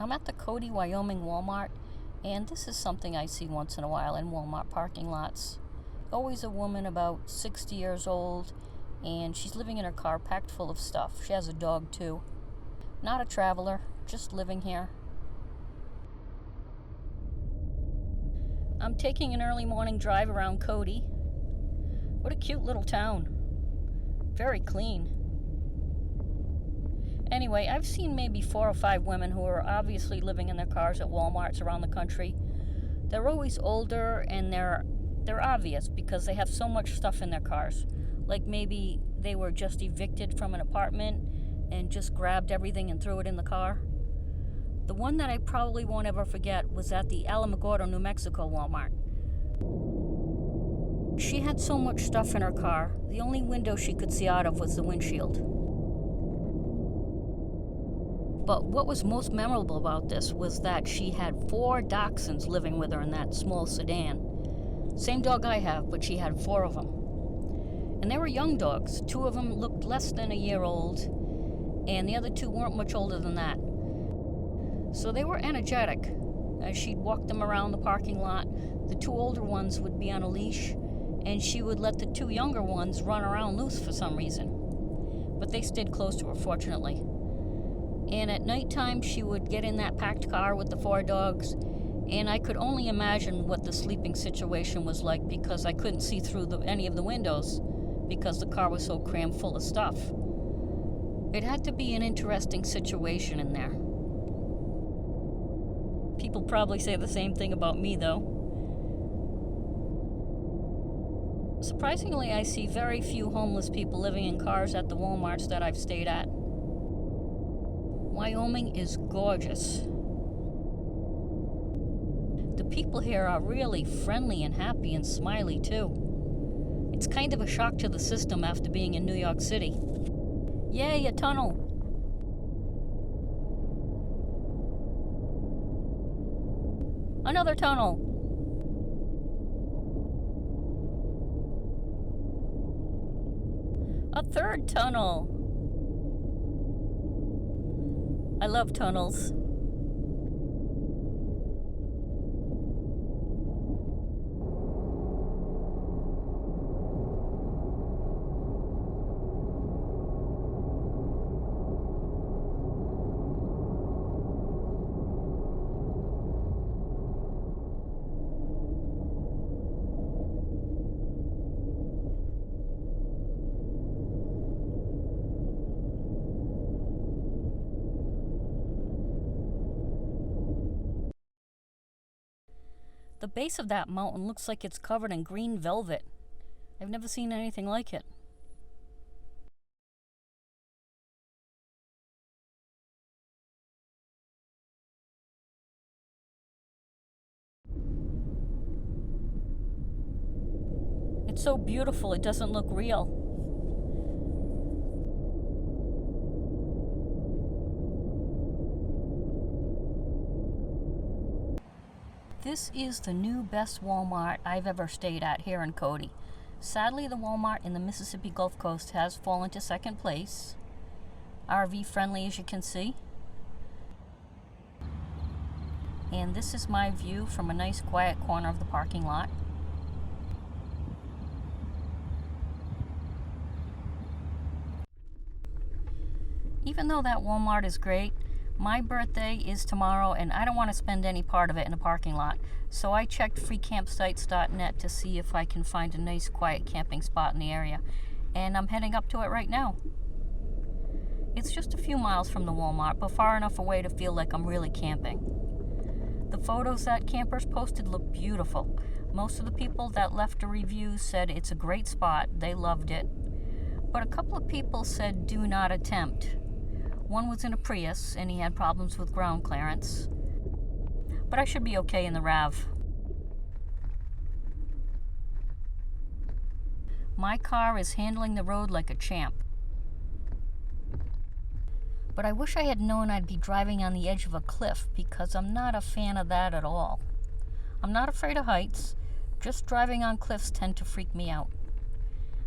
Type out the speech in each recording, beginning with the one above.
I'm at the Cody, Wyoming Walmart, and this is something I see once in a while in Walmart parking lots. Always a woman about 60 years old, and she's living in her car packed full of stuff. She has a dog too. Not a traveler, just living here. I'm taking an early morning drive around Cody. What a cute little town. Very clean. Anyway, I've seen maybe 4 or 5 women who are obviously living in their cars at Walmarts around the country. They're always older, and they're obvious because they have so much stuff in their cars. Like maybe they were just evicted from an apartment and just grabbed everything and threw it in the car. The one that I probably won't ever forget was at the Alamogordo, New Mexico Walmart. She had so much stuff in her car, the only window she could see out of was the windshield. But what was most memorable about this was that she had 4 dachshunds living with her in that small sedan. Same dog I have, but she had 4 of them. And they were young dogs. 2 of them looked less than a year old, and the other 2 weren't much older than that. So they were energetic. As she'd walk them around the parking lot, the 2 older ones would be on a leash, and she would let the 2 younger ones run around loose for some reason. But they stayed close to her, fortunately. And at nighttime, she would get in that packed car with the 4 dogs, and I could only imagine what the sleeping situation was like because I couldn't see through any of the windows because the car was so crammed full of stuff. It had to be an interesting situation in there. People probably say the same thing about me, though. Surprisingly, I see very few homeless people living in cars at the Walmarts that I've stayed at. Wyoming is gorgeous. The people here are really friendly and happy and smiley too. It's kind of a shock to the system after being in New York City. Yay, a tunnel! Another tunnel! A 3rd tunnel! I love tunnels. The base of that mountain looks like it's covered in green velvet. I've never seen anything like it. It's so beautiful, it doesn't look real. This is the new best Walmart I've ever stayed at here in Cody. Sadly, the Walmart in the Mississippi Gulf Coast has fallen to 2nd place. RV friendly, as you can see. And this is my view from a nice quiet corner of the parking lot. Even though that Walmart is great, my birthday is tomorrow, and I don't want to spend any part of it in a parking lot. So I checked freecampsites.net to see if I can find a nice quiet camping spot in the area. And I'm heading up to it right now. It's just a few miles from the Walmart, but far enough away to feel like I'm really camping. The photos that campers posted look beautiful. Most of the people that left a review said it's a great spot, they loved it. But a couple of people said do not attempt. One was in a Prius, and he had problems with ground clearance. But I should be okay in the RAV. My car is handling the road like a champ. But I wish I had known I'd be driving on the edge of a cliff, because I'm not a fan of that at all. I'm not afraid of heights, just driving on cliffs tend to freak me out.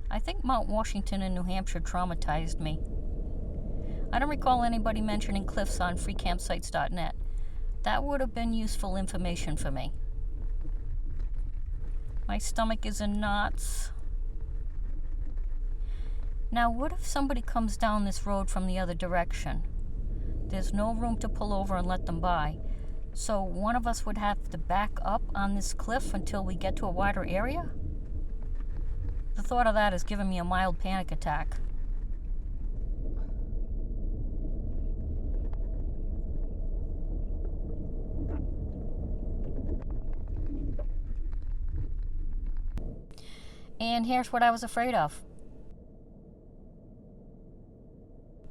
I think Mount Washington in New Hampshire traumatized me. I don't recall anybody mentioning cliffs on freecampsites.net, That would have been useful information for me. My stomach is in knots. Now, what if somebody comes down this road from the other direction? There's no room to pull over and let them by. So one of us would have to back up on this cliff until we get to a wider area? The thought of that is giving me a mild panic attack. And here's what I was afraid of.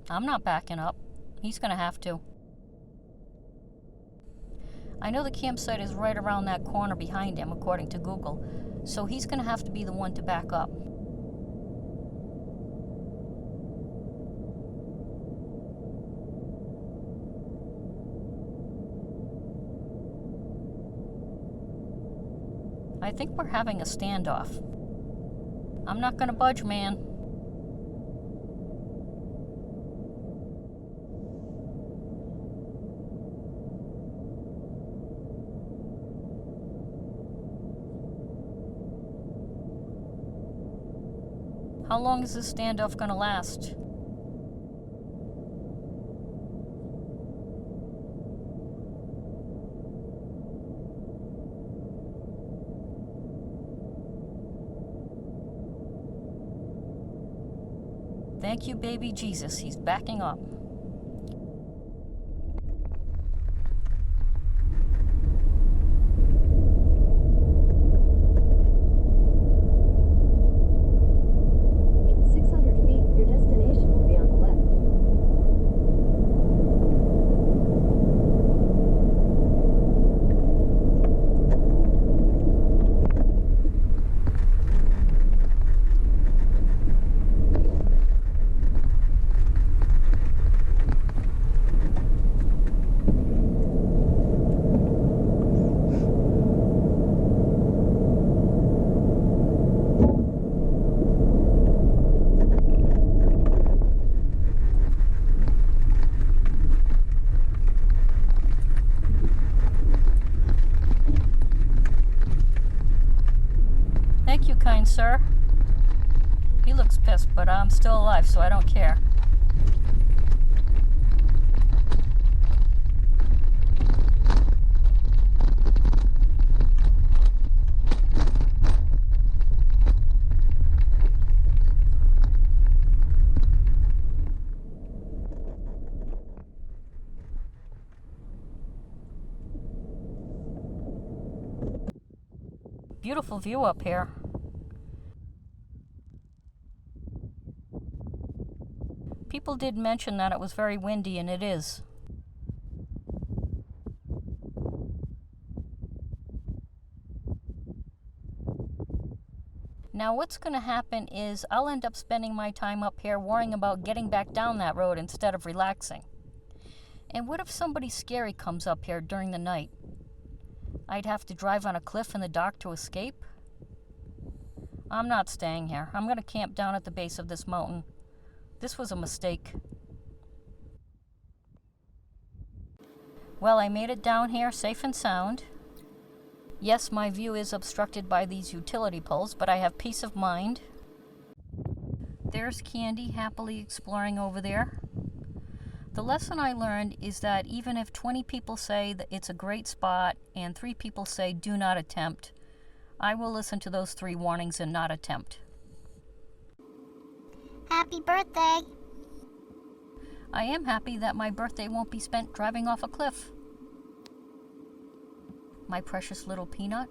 I'm not backing up. He's gonna have to. I know the campsite is right around that corner behind him, according to Google, so he's gonna have to be the one to back up. I think we're having a standoff. I'm not gonna budge, man. How long is this standoff gonna last? Thank you, baby Jesus. He's backing up. Thank you, kind sir. He looks pissed, but I'm still alive, so I don't care. Beautiful view up here. People did mention that it was very windy, and it is. Now what's going to happen is I'll end up spending my time up here worrying about getting back down that road instead of relaxing. And what if somebody scary comes up here during the night? I'd have to drive on a cliff in the dark to escape? I'm not staying here. I'm going to camp down at the base of this mountain. This was a mistake. Well, I made it down here safe and sound. Yes, my view is obstructed by these utility poles, but I have peace of mind. There's Candy happily exploring over there. The lesson I learned is that even if 20 people say that it's a great spot and 3 people say do not attempt, I will listen to those 3 warnings and not attempt. Happy birthday! I am happy that my birthday won't be spent driving off a cliff. My precious little peanut.